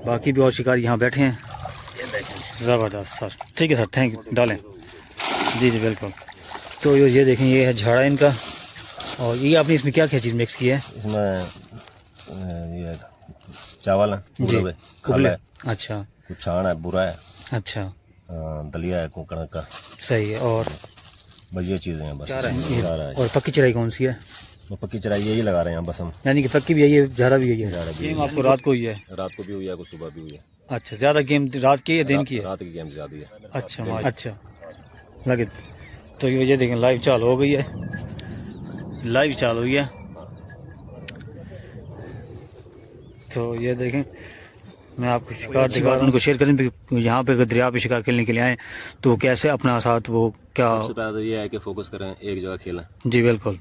बाकी भी और शिकारी यहाँ बैठे हैं। ज़बरदस्त सर, ठीक है सर, थैंक यू, डालें। जी जी बिल्कुल। तो ये देखें, ये है झाड़ा इनका। और ये आपने इसमें क्या क्या चीज़ मिक्स की है? इसमें ये चावल है, जी, खल है, अच्छा, कुछ छाण है, बुरा है, अच्छा, दलिया है, कुकड़ का, सही है। और बस ये चीज़ें हैं बस। और पक्की चराई कौन सी है? तो पक्की चराई यही लगा रहे हैं बस हम। यानी कि पक्की भी यही है, झाड़ा भी यही है। झाड़ा भी गेम आपको रात को ही है? रात को भी हुई है, कुछ सुबह भी हुई है। अच्छा, ज़्यादा गेम रात की है दिन की है? रात की गेम ज़्यादा है। अच्छा अच्छा, लगे। तो ये देखें, लाइव चालू हो गई है, लाइव चालू हुई है। तो ये देखें, मैं आपको शिकार दिखा रहा हूँ, उनको शेयर करें। यहाँ पे अगर दरिया पे शिकार खेलने के लिए आए तो कैसे अपना साथ वो क्या? सबसे पहले तो ये है कि फोकस करें, एक जगह खेलें। जी बिल्कुल।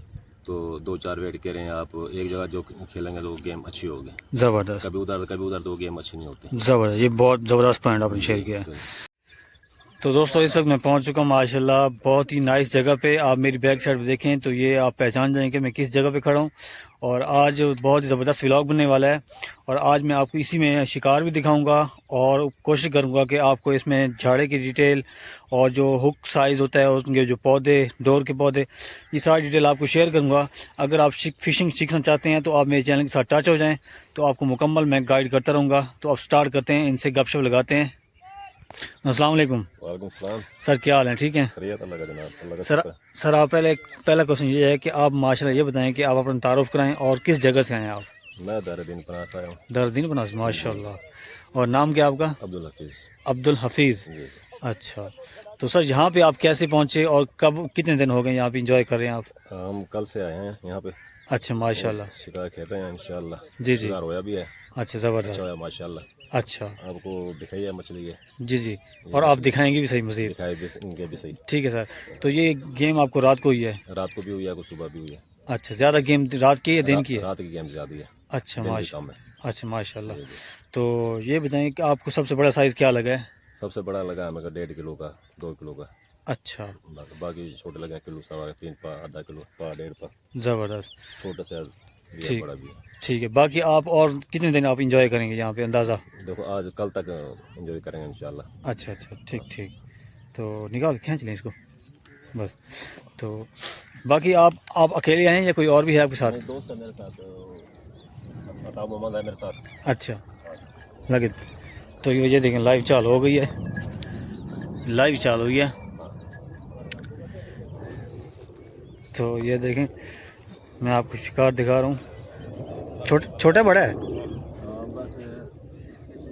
तो 2-4 वेट करें आप, एक जगह जो खेलेंगे तो गेम अच्छी होगी। ज़बरदस्त। कभी उधर तो गेम अच्छी नहीं होती। ज़बरदस्त, ये बहुत ज़बरदस्त पॉइंट आपने शेयर किया है। तो दोस्तों, इस वक्त मैं पहुंच चुका हूं माशाल्लाह बहुत ही नाइस जगह पे। आप मेरी बैक साइड देखें तो ये आप पहचान जाएंगे कि मैं किस जगह पे खड़ा हूं। और आज बहुत ही ज़बरदस्त व्लॉग बनने वाला है। और आज मैं आपको इसी में शिकार भी दिखाऊंगा और कोशिश करूंगा कि आपको इसमें झाड़े की डिटेल और जो हुक साइज़ होता है, उनके जो पौधे, डोर के पौधे, ये सारी डिटेल आपको शेयर करूँगा। अगर आप फ़िशिंग सीखना चाहते हैं तो आप मेरे चैनल के साथ टच हो जाएँ, तो आपको मुकम्मल मैं गाइड करता रहूँगा। तो आप स्टार्ट करते हैं, इनसे गपशप लगाते हैं। अस्सलाम वालेकुम। वालेकुम सलाम सर, क्या हाल है? ठीक है सर। आप पहला क्वेश्चन ये है कि आप माशाल्लाह ये बताएं कि आप अपना तारुफ कराएं और किस जगह से आए आप? मैं दरदीन पनास आया हूँ। दरदीन पनास, माशाल्लाह। और नाम क्या आपका? अब्दुल हफीज़। अब्दुल हफीज़, अच्छा। तो सर, यहाँ पे आप कैसे पहुँचे और कब, कितने दिन हो गए यहाँ पे इंजॉय कर रहे हैं आप? हम कल से आए हैं यहाँ पे। अच्छा, माशाल्लाह। शिकार खेल रहे हैं इंशाल्लाह। जी जी, शिकार होया भी है। अच्छा, ज़बरदस्त, अच्छा माशाल्लाह। अच्छा, आपको दिखाई है मछली है? जी जी। और आप दिखाएंगे भी सही मज़ीद? दिखाई भी इनके भी सही। ठीक है सर। तो ये गेम आपको रात को ही है? रात को भी हुई है, कुछ सुबह भी हुई है। अच्छा, ज़्यादा गेम रात की या दिन की है? रात की गेम ज़्यादा है। अच्छा, कम है। अच्छा, माशाल्लाह। तो ये बताएं कि आपको सबसे बड़ा साइज़ क्या लगा है? सबसे बड़ा लगा है मेरे 1.5 किलो का, 2 किलो का। अच्छा, बाकी छोटे लगे किलो, सवा 3 पा, आधा किलो पा, 1.5 पा। ज़बरदस्त, छोटे से ठीक, बड़ा भी है। ठीक है। बाकी आप और कितने दिन आप इंजॉय करेंगे यहाँ पे अंदाज़ा? देखो आज कल तक एंजॉय करेंगे इंशाल्लाह। अच्छा अच्छा, ठीक ठीक। तो निकाल खींच लें इसको बस। तो बाकी आप अकेले आए हैं या कोई और भी है आपके साथ? दोस्त है मेरे साथ, अताब मोहम्मद है मेरे साथ। अच्छा, लगे। तो ये देखें, लाइव चालू हो गई है, लाइव चालू हुई है। तो ये देखें, मैं आपको शिकार दिखा रहा हूँ। छोटा बड़ा है?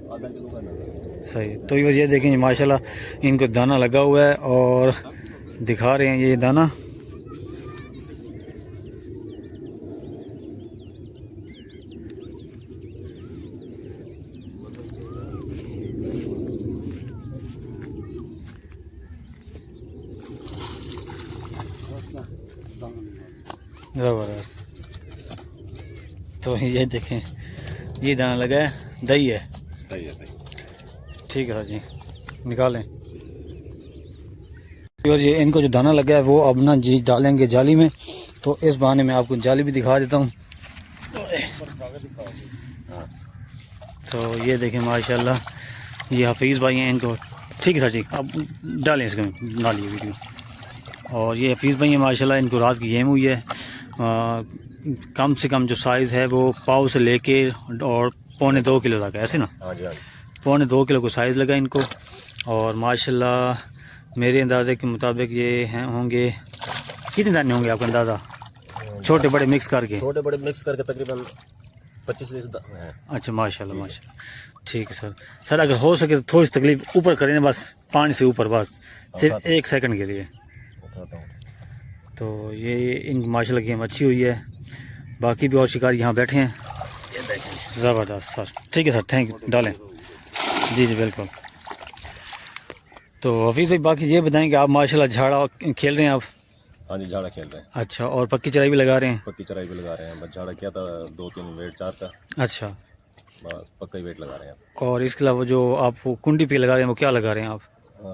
आधा किलो का ना। सही। तो ये देखें माशाल्लाह, इनको दाना लगा हुआ है और दिखा रहे हैं ये दाना। ज़बरदस्त। तो ये देखें, ये दाना लगा है, दही है। ठीक है सर जी, निकालें। और ये इनको जो दाना लगा है वो अब ना जी डालेंगे जाली में। तो इस बहाने में आपको जाली भी दिखा देता हूँ। तो ये देखें माशाल्लाह, ये हफीज़ भाई हैं इनको। ठीक है सर जी, अब डालें इसको, डालिए वीडियो। और ये हफीज़ भाई हैं माशाल्लाह, इनको रात की गेम हुई है। कम से कम जो साइज़ है वो पाव से लेके और 1.25 किलो तक है, ऐसे ना? 1.25 किलो को साइज़ लगा इनको। और माशाल्लाह मेरे अंदाज़े के मुताबिक ये हैं, होंगे कितने दाने होंगे आपका अंदाज़ा, छोटे बड़े मिक्स करके? छोटे बड़े मिक्स करके तकरीबन 25 हैं। अच्छा, माशाल्लाह माशाल्लाह, ठीक है सर। सर अगर हो सके तो थोड़ी सी तकलीफ ऊपर करें ना, बस पानी से ऊपर, बस सिर्फ 1 सेकंड के लिए। तो ये इन माशाल्लाह गेम अच्छी हुई है। बाकी भी और शिकारी यहाँ बैठे हैं। ज़बरदस्त सर, ठीक है सर, थैंक यू, डालें। जी जी बिल्कुल। तो हफीज़ भाई, बाकी ये बताएं कि आप माशाल्लाह झाड़ा खेल रहे हैं आप? हाँ जी, झाड़ा खेल रहे हैं। अच्छा, और पक्की चराई भी लगा रहे हैं? पक्की चराई भी लगा रहे हैं, बस झाड़ा किया था 2-3 वेट 4 का। अच्छा, बस पक्का ही वेट लगा रहे हैं। और इसके अलावा जो आप वो कुंडी पे लगा रहे हैं वो क्या लगा रहे हैं आप?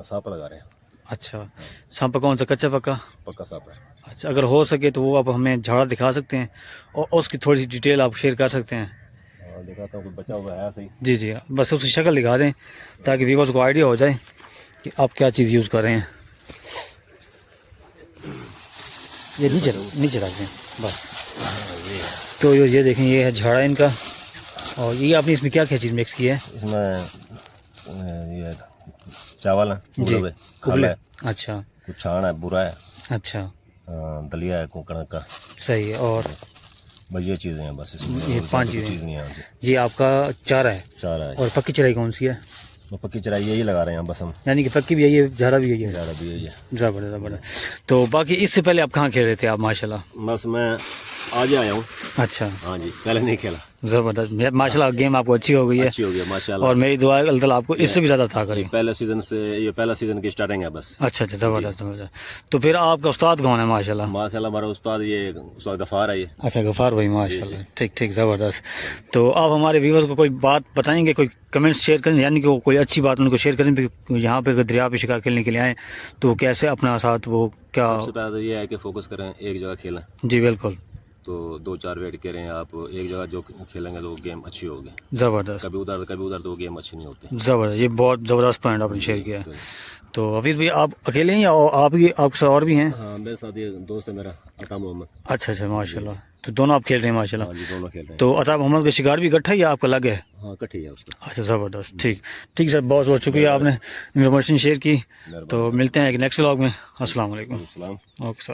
सांप लगा रहे हैं। अच्छा, सांप कौन सा, कच्चा पक्का? पक्का सांप है। अच्छा, अगर हो सके तो वो आप हमें झाड़ा दिखा सकते हैं और उसकी थोड़ी सी डिटेल आप शेयर कर सकते हैं? हाँ, दिखाता हूँ, कुछ बचा हुआ है सही। जी जी, बस उसकी शक्ल दिखा दें ताकि व्यूअर्स को आइडिया हो जाए कि आप क्या चीज़ यूज़ कर रहे हैं। ये नीचे रख दें बस। तो ये देखें, ये है झाड़ा इनका। और ये आपने इसमें क्या क्या चीज़ मिक्स की है? इसमें ये चावल है, जी, खल है, अच्छा कुछ छान है, बुरा है, अच्छा, दलिया है, कुकड़ का, सही है। और बस ये चीज़ें हैं बस इसमें, ये और 5 कोई चीज़ें चीज़ नहीं है। हाँ जी, जी, आपका चारा है। चारा है। और पक्की चराई कौन सी है? तो पक्की चराई यही लगा रहे हैं बस हम, यानी कि पक्की भी यही है, झाड़ा भी यही है। चारा भी यही है। ज़बरदस्त ज़बरदस्त। तो बाकी इससे पहले आप कहाँ खेल रहे थे आप माशाल्लाह? बस मैं आज आया हूँ। अच्छा, हाँ जी, पहले नहीं खेला। ज़बरदस्त माशाल्लाह, गेम आपको अच्छी हो गई है। अच्छी हो गया माशाल्लाह। और मेरी दुआ है अल्लाह ताला आपको इससे भी ज़्यादा था करे। पहले सीजन से, ये पहला सीजन की स्टार्टिंग है बस। अच्छा अच्छा, ज़बरदस्त ज़बरदस्त। तो फिर आपका उस्ताद कौन है माशाल्लाह? माशाल्लाह हमारा उस्ताद ये उस्ताद गफार है ये। अच्छा, गफ़ार भाई माशाल्लाह, ठीक ठीक, ज़बरदस्त। तो आप हमारे व्यूवर्स को कोई बात बताएंगे, कोई कमेंट्स शेयर करें, यानी कि वो कोई अच्छी बात उनको शेयर करें भी यहाँ पे अगर दरिया पे शिकार खेलने के लिए आएँ तो कैसे अपना साथ वो क्या? सबसे पहले तो ये है कि फोकस करें, एक जगह खेलें। जी बिल्कुल, तो 2-4 वेट करें आप, एक जगह जो खेलेंगे तो गेम अच्छी होगी। ज़बरदस्त कभी उधर तो गेम अच्छी नहीं होती। ज़बरदस्त, ये बहुत ज़बरदस्त पॉइंट आपने शेयर किया है। तो हफीज़ भाई आप अकेले हैं या आपके साथ और भी हैं? हाँ, मेरे साथ ये दोस्त है मेरा अता मोहम्मद। अच्छा अच्छा, माशाल्लाह। तो दोनों आप खेल रहे हैं माशाल्लाह। हाँ जी, दोनों खेल रहे हैं। तो अता मोहम्मद का शिकार भी इकट्ठा है या आपका अलग है? हाँ, इकट्ठी है उसका। अच्छा, ज़बरदस्त, ठीक ठीक सर, बहुत बहुत शुक्रिया, आपने इन्फॉर्मेशन शेयर की। तो मिलते हैं एक नेक्स्ट व्लॉग में। अस्सलाम वालेकुम। सलाम। Okay sir.